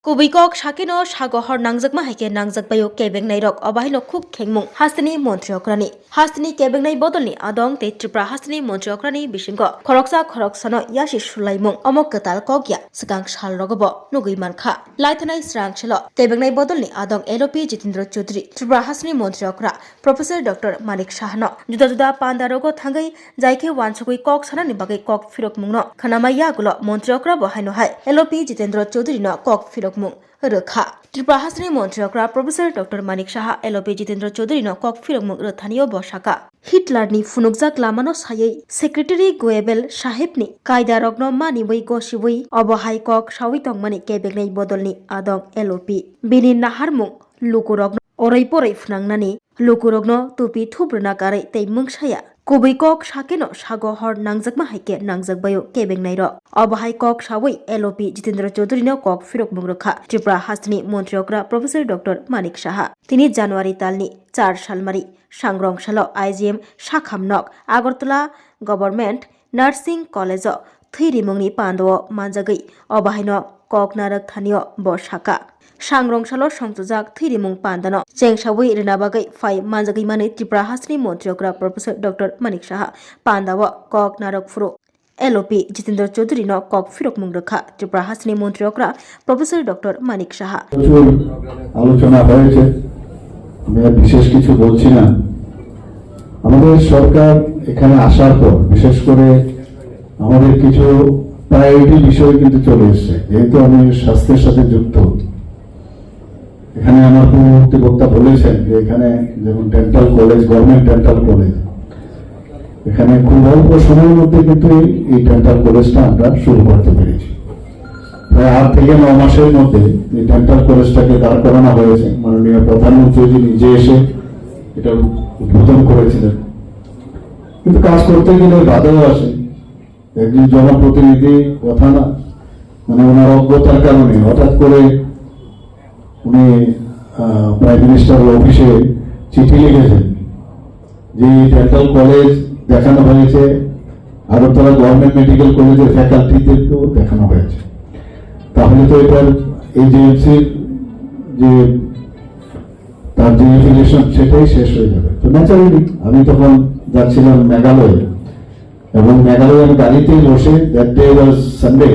Kubikok Shakino Shagohor Nangzakma Hake Nangzakbayo Kebeng Nairok Obahino Kuk Kengmung Hastini Montreokrani Hastini Kebeng Nai Bodolni Adong Te Tripra Hastini Montreokrani Bishingo Koroksa Koroksano Yashi Shulaimung Omok Katal Kogya Sakang Shal Rogobo Nugui Manka Laitanai Srang Shelo Kebeng Nai Bodolni Adong LOP Jitindra Chaudhary Tripra Hastini Montreokra Professor Dr. Manik Shahano Juda Juda Panda Rogo Thangai Jaike Wansukui Kok Sanani Bagai Kok Firok Mungno Khanamaya Gulo Montreokra Bohaino Hai LOP Jitindra Chaudhary no Kok Firok Mung Rekha Tripura Hasni Montreokra Professor Dr. Manik Shaha LOP Jitendra Chaudhary no Kok Firokmung Rathanio Boshaka Hitlerni Funukjak Lamano Sayai Secretary Goebel Sahibni Kaida Rogno Mani Bui Goshibui Obohai Kok Shawitong Mani Kebegnai Bodolni Adong LOP Bini Naharmung Lukurogno Orai Porai Fnangnani Lukurogno Tupi Thubrna Karai Tei Mungshaya Kubikok Shakino Shagohor Nangzakma Haike Nangzakbayo Kebeng Nairo Obahai Kok Shawai LOP Jitendra Chaudhary no Kok Firok Mungrakha Tripura Hasni Montreokra Professor Dr. Manik Shaha Tini January Talni 4 Shalmari Shangrong Shalo IGM Shakhamnok Agartala Government Nursing College Thirimungni Pando Manjagai Obahaino Kok Narak Thanio Boshaka Shangrong Shalo Shongtujak Thirimung Pandano Chengshawi Rinabagai Fai Manjagai Mani Tripura Hasni Montreokra Professor Dr. Manik Shaha Pandawa Kok Narak Furo LOP Jitendra Chaudhary no Kok Firok Mungrakha Tripura Hasni Montreokra Professor Dr. Manik Shaha আলোচনা হয়েছে আমি আর বিশেষ কিছু বলছি না আমাদের সরকার এখানে আসার পর বিশেষ করে আমাদের কিছু প্রায়োরিটি বিষয় কিন্তু চলে এসেছে যেহেতু আমি স্বাস্থ্যের সাথে যুক্ত এখানে আমার পূর্ববর্তী বক্তা বলেছেন যে এখানে যেমন dental college government dental college এখানে খুব অল্প সময়ের মধ্যে কিন্তু এই ডেন্টাল কলেজটা আমরা শুরু করতে পেরেছি প্রায় 8 থেকে 9 মাসের মধ্যে এই ডেন্টাল কলেজটাকে দাঁড় করানো হয়েছে মাননীয় প্রধানমন্ত্রী নিজে এসে এটা উদ্বোধন করেছিলেন কিন্তু কাজ করতে গেলে বাধাও আসে একজন জনপ্রতিনিধি কথা না মানে ওনার অজ্ঞতার কারণে হঠাৎ করে উনি প্রাইম মিনিস্টার অফিসে চিঠি লিখেছেন যে ডেন্টাল কলেজ দেখানো হয়েছে আগরতলা গভর্নমেন্ট মেডিকেল কলেজের ফ্যাকাল্টিদেরকেও দেখানো হয়েছে তাহলে তো এটার এজেন্সির যে তার যে এফিলিয়েশন সেটাই শেষ হয়ে যাবে তো ন্যাচারালি আমি তখন যাচ্ছিলাম মেঘালয়ে এবং মেঘালয়ে আমি গাড়িতেই বসে দ্যাট ডে ওয়াজ সানডে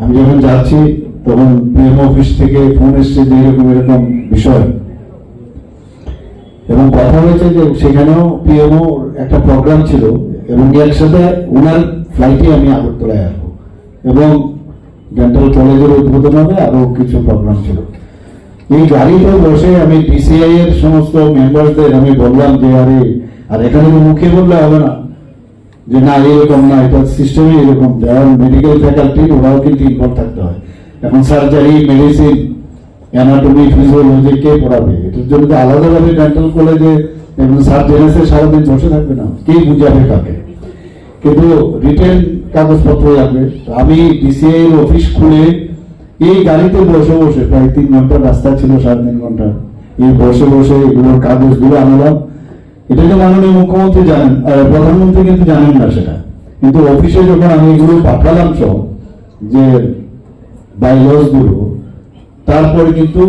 আমি যখন যাচ্ছি তখন পিএম অফিস থেকে ফোন এসছে যে এরকম বিষয় এবং কথা হয়েছে যে সেখানেও পিএমও একটা প্রোগ্রাম ছিল এবং একসাথে ওনার ফ্লাইটে আমি আগরতলায় আসবো এবং ডেন্টাল কলেজের উদ্বোধন হবে আরো কিছু প্রোগ্রাম ছিল এই গাড়িতে বসে আমি ডিসিআই এর সমস্ত মেম্বারদের আমি বললাম যে আরে আর এখানে তো মুখে বললে হবে না যে না এরকম না এটা সিস্টেমই এরকম যারা মেডিকেল ফ্যাকাল্টি ওরাও কিন্তু ইনভলভ থাকতে হয় এখন সার্জারি মেডিসিন অ্যানাটমি ফিজিওলজি কে পড়াবে এটার জন্য তো আলাদাভাবে ডেন্টাল কলেজে এবং সার্জেনেসে সারাদিন বসে থাকবে না কে বুঝাবে কাকে কিন্তু রিটেন কাগজপত্র লাগবে আমি ডিসিআই এর অফিস খুলে এই গাড়িতে বসে বসে প্রায় 3 ঘন্টার রাস্তা ছিল 3.5 ঘন্টা এই বসে বসে এগুলোর কাগজগুলো আনলাম এটা তো মাননীয় মুখ্যমন্ত্রী জানেন আর প্রধানমন্ত্রী কিন্তু জানেন না সেটা কিন্তু অফিসে যখন আমি এগুলো পাঠালাম সব যে বাইলস গুলো তারপরে কিন্তু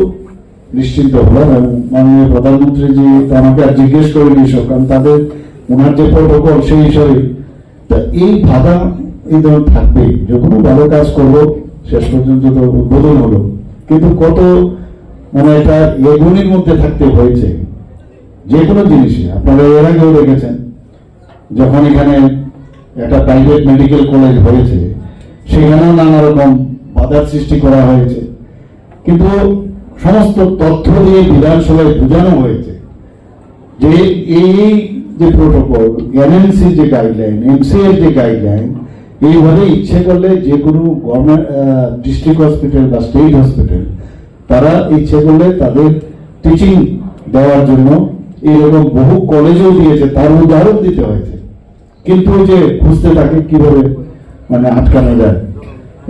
নিশ্চিন্ত হলাম এবং মাননীয় প্রধানমন্ত্রী জি আমাকে আর জিজ্ঞেস করেনি সব কারণ তাদের ওনার যে প্রোটোকল সেই হিসাবে এই বাধা এই ধরনের থাকবে যখন ভালো কাজ করবো শেষ পর্যন্ত তো উদ্বোধন হলো কিন্তু কত মানে এটা এগুলির মধ্যে থাকতে হয়েছে যে কোনো জিনিসে আপনারা এর আগেও দেখেছেন যখন এখানে একটা প্রাইভেট মেডিকেল কলেজ হয়েছে সেখানেও নানা রকম বাধার সৃষ্টি করা হয়েছে কিন্তু সমস্ত তথ্য দিয়ে বিধানসভায় বোঝানো হয়েছে যে এই যে প্রোটোকল এনএমসি যে গাইডলাইন এমসি এর যে গাইডলাইন এইভাবে ইচ্ছে করলে যে কোনো গভর্নমেন্ট ডিস্ট্রিক্ট হসপিটাল বা স্টেট হসপিটাল তারা ইচ্ছে করলে তাদের টিচিং দেওয়ার জন্য এইরকম বহু কলেজেও দিয়েছে তার উদাহরণ দিতে হয়েছে কিন্তু যে খুঁজতে থাকে কিভাবে মানে আটকানো যায়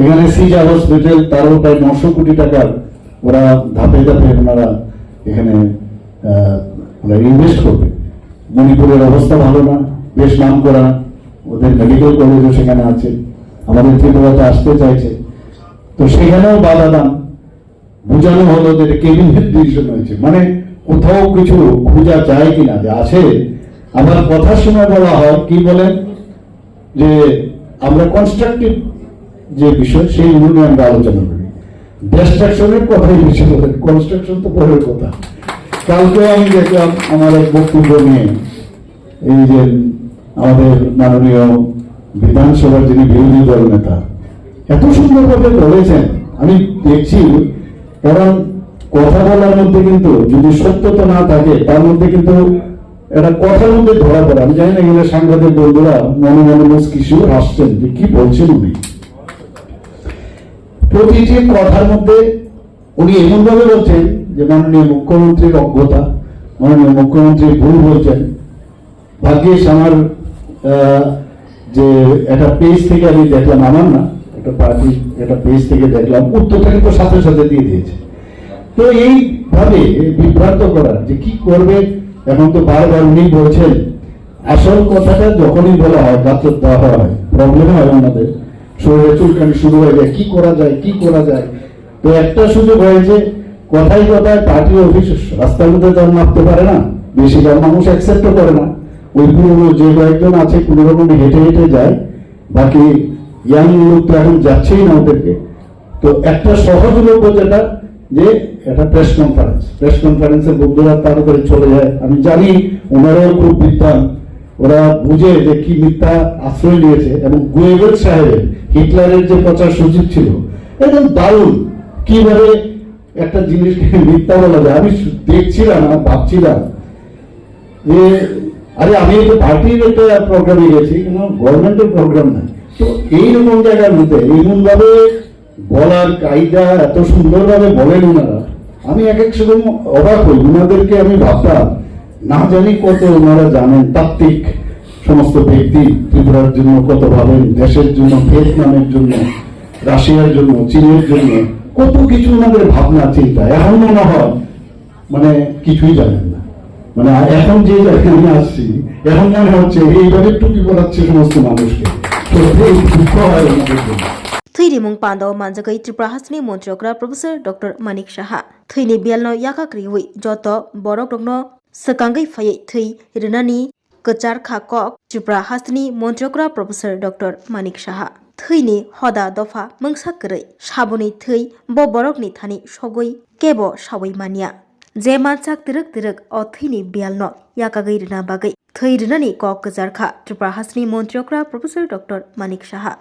এখানে সিজা হসপিটাল তারও প্রায় 900 কোটি টাকার ওরা ধাপে ধাপে ওনারা এখানে ইনভেস্ট করবে মণিপুরের অবস্থা ভালো না বেশ নাম করা ওদের মেডিকেল কলেজও সেখানে আছে আমাদের ত্রিপুরাতে আসতে চাইছে তো সেখানেও বাধা দান বোঝানো হলো যে ক্যাবিনেট ডিসিশন হয়েছে, মানে কোথাও কিছু খোঁজা যায় কিনা যে আছে। আবার কথার সময় বলা হয় কি বলেন যে আমরা কনস্ট্রাকটিভ যে বিষয় সেইগুলো নিয়ে আমরা আলোচনা করি, ডিস্ট্রাকশনের কথাই বেশি বলেন, কনস্ট্রাকশন তো পরের কথা। কালকে আমি দেখলাম আমার এক বক্তব্য নিয়ে এই যে আমাদের মাননীয় বিধানসভার যিনি বিরোধী দল নেতা এত সুন্দরভাবে বলেছেন, আমি দেখছি। কারণ কথা বলার মধ্যে কিন্তু যদি সত্যতা না থাকে তার মধ্যে কিন্তু একটা কথার মধ্যে ধরা পড়ে। আমি জানি না এগুলো সাংবাদিক বন্ধুরা মনে মনে কিছু হাসছেন যে কি বলছেন উনি। প্রতিটি কথার মধ্যে উনি এমন ভাবে বলছেন যে মাননীয় মুখ্যমন্ত্রীর অজ্ঞতা, মাননীয় মুখ্যমন্ত্রী ভুল বলছেন। ভাগ্যিস আমার যে একটা পেজ থেকে আমি দেখলাম, আমার না একটা পার্টি একটা পেজ থেকে দেখলাম, উত্তরটা কিন্তু সাথে সাথে দিয়ে দিয়েছে। তো এইভাবে বিভ্রান্ত করার যে কি করবে, এখন তো বারবার উনি বলছেন। আসল কথাটা যখনই বলা হয় গাত্র দেওয়া হয়, প্রবলেম হয় আমাদের শরীরে চুলকানি শুরু হয়ে যায়, কি করা যায় কি করা যায়। তো একটা সুযোগ হয়েছে, কথায় কথায় পার্টি অফিস রাস্তার মধ্যে তো নামতে পারে না, বেশিরভাগ মানুষ অ্যাকসেপ্টও করে না। ওই পুরোনো যে কয়েকজন আছে কোনো রকম হেঁটে হেঁটে যায়, বাকি ইয়াং লোক তো এখন যাচ্ছেই না ওদেরকে। তো একটা সহজ লোক যেটা যে একটা প্রেস কনফারেন্সের বন্ধুরা তাড়াতাড়ি চলে যায়। আমি জানি ওনারাও খুব বিদ্বান, ওরা বুঝে যে কি মিথ্যা আশ্রয় নিয়েছে। এবং গুয়েবেল সাহেবের হিটলারের যে প্রচার সচিব ছিল, একদম দারুণ কিভাবে একটা জিনিসকে মিথ্যা বলা যায়। আমি দেখছিলাম আর ভাবছিলাম যে আরে আমি তো পার্টির একটা প্রোগ্রামে গেছি, কিন্তু গভর্নমেন্টের প্রোগ্রাম নাই। তো এইরকম জায়গার মধ্যে এমন ভাবে বলার কায়দা এত সুন্দরভাবে বলেন ওনারা, আমি এক এক সময় অবাক হই। ওনাদেরকে আমি ভাবতাম না জানি কত ওনারা জানেন, তাত্ত্বিক সমস্ত ব্যক্তি ত্রিপুরার জন্য কত ভাবেন, দেশের জন্য, ভিয়েতনামের জন্য, রাশিয়ার জন্য, চীনের জন্য কত কিছু ওনাদের ভাবনা চিন্তা। এখন মনে হয় মানে কিছুই জানেন না। মানে এখন যে জায়গায় আমি আসছি, এখন মনে হচ্ছে এইভাবে টুপি পড়াচ্ছে সমস্ত মানুষকে। তো এই দুঃখ হয় ওনাদের জন্য। थैरी मुंग पांदाव मानजगै त्रिपुरा हासनी मन्त्रियकरा प्रोफेसर डॉक्टर मानिक साहा थैनि बियालनो याकाक्रि हुई जत बरक रंगनो सकांगै फायै थै रिनानि कचार खाकक त्रिपुरा हासनी मन्त्रियकरा प्रोफेसर डॉक्टर मानिक साहा थैनि हदा दफा मंसाकरै साबुनि थै ब बरकनि थानि सगै केबो सावै मानिया जे मानसाक तिरक तिरक अ थैनि बियालनो याकागै रिना बागै थै रिनानि कक कचार खा त्रिपुरा हासनी मन्त्रियकरा प्रोफेसर डॉक्टर मानिक साहा